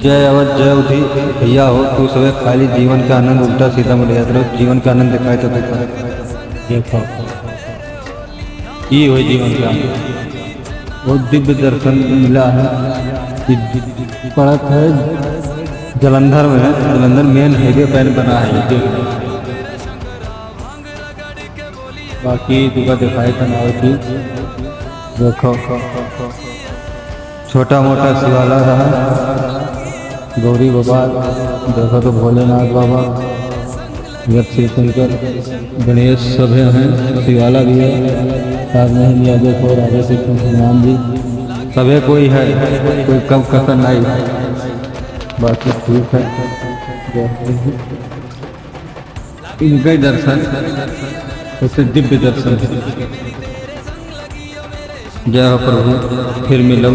जय अवध जय उठी भैया हो तू सवे खाली जीवन का आनंद उल्टा सीधा मुड़े याद रहो जीवन का आनंद दिखाए तो देखो ये हो जीवन का वो दिव्य दर्शन मिला है पड़क है जलंधर में है जलंधर मेन हाईवे पर बना है बाकी तुका दिखाए था नाव की देखो छोटा मोटा शिवाला रहा गौरी बाबा देखो तो भोलेनाथ बाबा शिव शंकर गणेश सभी हैं शिवाला भी है साथ में लिया देखो राजा श्री हनुमान जी सभी कोई है कोई कम कसर नहीं बाकी ठीक है इनके दर्शन उससे दिव्य दर्शन जय हो प्रभु फिर मिलो।